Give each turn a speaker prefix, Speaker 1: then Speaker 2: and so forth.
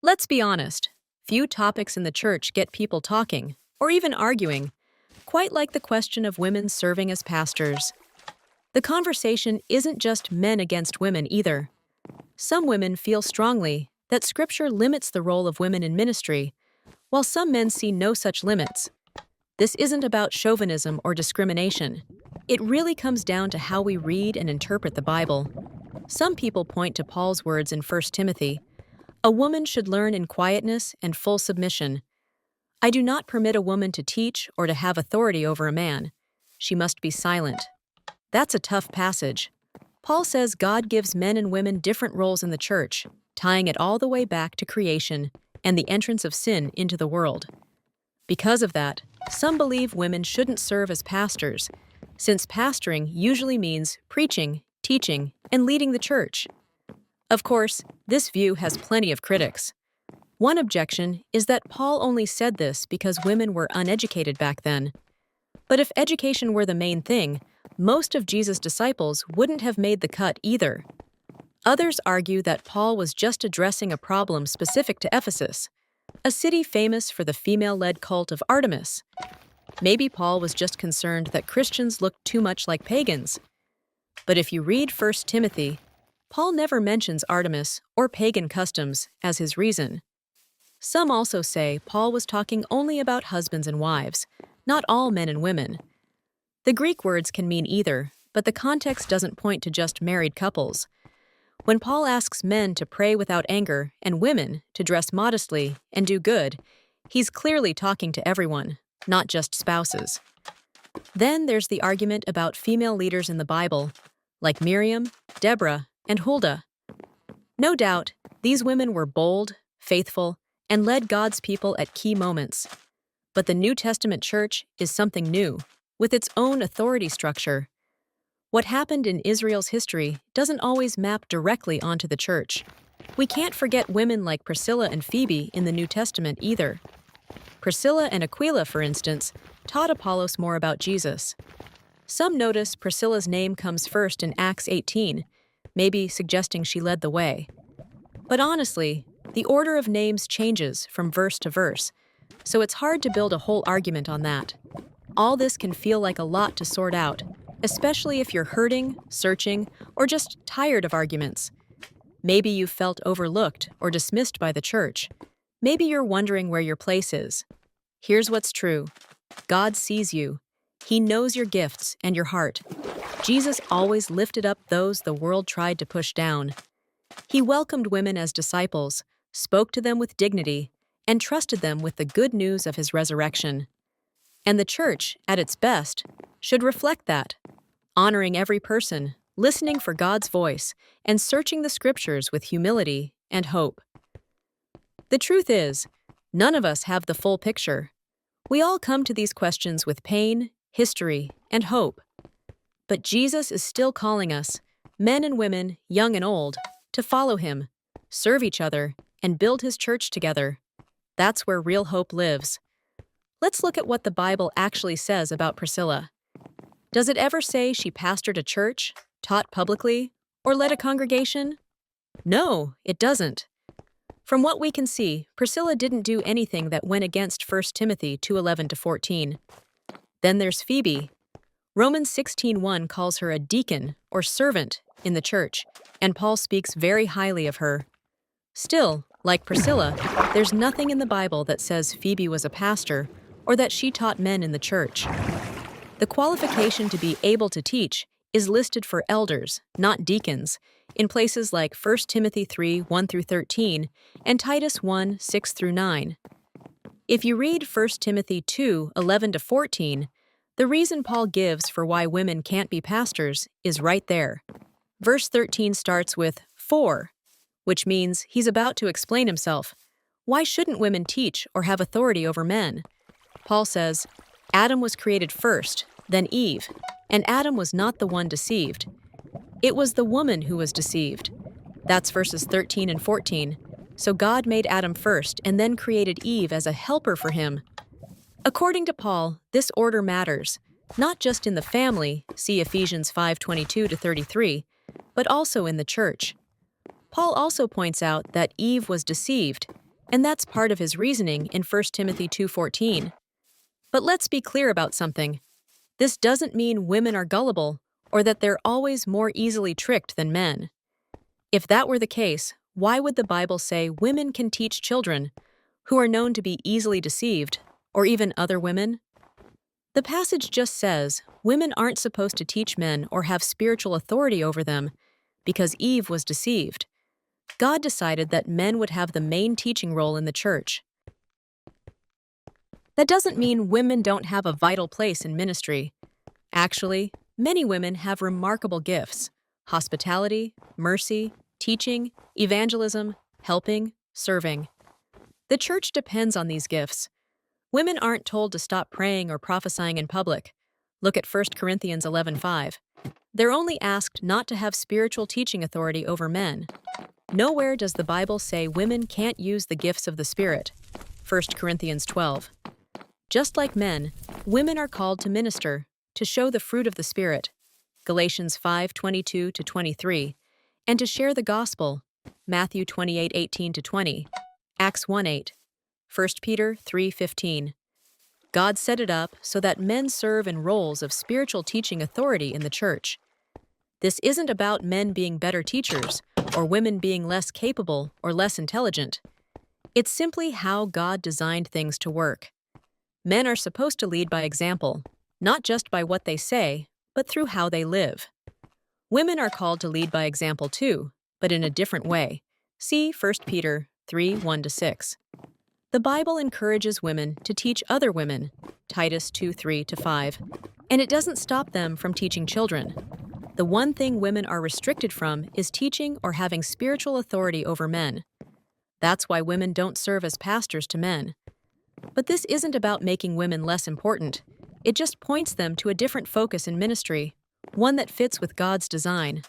Speaker 1: Let's be honest, few topics in the church get people talking, or even arguing, quite like the question of women serving as pastors. The conversation isn't just men against women either. Some women feel strongly that Scripture limits the role of women in ministry, while some men see no such limits. This isn't about chauvinism or discrimination. It really comes down to how we read and interpret the Bible. Some people point to Paul's words in 1 Timothy, "A woman should learn in quietness and full submission. I do not permit a woman to teach or to have authority over a man. She must be silent." That's a tough passage. Paul says God gives men and women different roles in the church, tying it all the way back to creation and the entrance of sin into the world. Because of that, some believe women shouldn't serve as pastors, since pastoring usually means preaching, teaching, and leading the church. Of course, this view has plenty of critics. One objection is that Paul only said this because women were uneducated back then. But if education were the main thing, most of Jesus' disciples wouldn't have made the cut either. Others argue that Paul was just addressing a problem specific to Ephesus, a city famous for the female-led cult of Artemis. Maybe Paul was just concerned that Christians looked too much like pagans. But if you read 1 Timothy, Paul never mentions Artemis or pagan customs as his reason. Some also say Paul was talking only about husbands and wives, not all men and women. The Greek words can mean either, but the context doesn't point to just married couples. When Paul asks men to pray without anger and women to dress modestly and do good, he's clearly talking to everyone, not just spouses. Then there's the argument about female leaders in the Bible, like Miriam, Deborah, and Huldah. No doubt, these women were bold, faithful, and led God's people at key moments. But the New Testament church is something new, with its own authority structure. What happened in Israel's history doesn't always map directly onto the church. We can't forget women like Priscilla and Phoebe in the New Testament either. Priscilla and Aquila, for instance, taught Apollos more about Jesus. Some notice Priscilla's name comes first in Acts 18, maybe suggesting she led the way. But honestly, the order of names changes from verse to verse, so it's hard to build a whole argument on that. All this can feel like a lot to sort out, especially if you're hurting, searching, or just tired of arguments. Maybe you felt overlooked or dismissed by the church. Maybe you're wondering where your place is. Here's what's true. God sees you. He knows your gifts and your heart. Jesus always lifted up those the world tried to push down. He welcomed women as disciples, spoke to them with dignity, and trusted them with the good news of his resurrection. And the church, at its best, should reflect that, honoring every person, listening for God's voice, and searching the scriptures with humility and hope. The truth is, none of us have the full picture. We all come to these questions with pain, history, and hope. But Jesus is still calling us, men and women, young and old, to follow him, serve each other, and build his church together. That's where real hope lives. Let's look at what the Bible actually says about Priscilla. Does it ever say she pastored a church, taught publicly, or led a congregation? No, it doesn't. From what we can see, Priscilla didn't do anything that went against 1 Timothy 2:11-14. Then there's Phoebe. Romans 16:1 calls her a deacon, or servant, in the church, and Paul speaks very highly of her. Still, like Priscilla, there's nothing in the Bible that says Phoebe was a pastor or that she taught men in the church. The qualification to be able to teach is listed for elders, not deacons, in places like 1 Timothy 3:1-13 and Titus 1:6-9. If you read 1 Timothy 2:11-14, the reason Paul gives for why women can't be pastors is right there. Verse 13 starts with "for," which means he's about to explain himself. Why shouldn't women teach or have authority over men? Paul says, Adam was created first, then Eve, and Adam was not the one deceived. It was the woman who was deceived. That's verses 13 and 14. So God made Adam first and then created Eve as a helper for him. According to Paul, this order matters, not just in the family, see Ephesians 5:22-33, but also in the church. Paul also points out that Eve was deceived, And that's part of his reasoning in 1 Timothy 2:14. But let's be clear about something. This doesn't mean women are gullible or that they're always more easily tricked than men. If that were the case, why would the Bible say women can teach children who are known to be easily deceived, or even other women? The passage just says women aren't supposed to teach men or have spiritual authority over them because Eve was deceived. God decided that men would have the main teaching role in the church. That doesn't mean women don't have a vital place in ministry. Actually, many women have remarkable gifts: hospitality, mercy, teaching, evangelism, helping, serving. The church depends on these gifts. Women aren't told to stop praying or prophesying in public. Look at 1 Corinthians 11:5. They're only asked not to have spiritual teaching authority over men. Nowhere does the Bible say women can't use the gifts of the Spirit. 1 Corinthians 12. Just like men, women are called to minister, to show the fruit of the Spirit. Galatians 5:22-23, and to share the gospel. Matthew 28:18-20, Acts 1:8, 1 Peter 3:15. God set it up so that men serve in roles of spiritual teaching authority in the church. This isn't about men being better teachers or women being less capable or less intelligent. It's simply how God designed things to work. Men are supposed to lead by example, not just by what they say, but through how they live. Women are called to lead by example too, but in a different way. See 1 Peter 3:1-6. The Bible encourages women to teach other women, Titus 2:3-5, and it doesn't stop them from teaching children. The one thing women are restricted from is teaching or having spiritual authority over men. That's why women don't serve as pastors to men. But this isn't about making women less important. It just points them to a different focus in ministry, one that fits with God's design.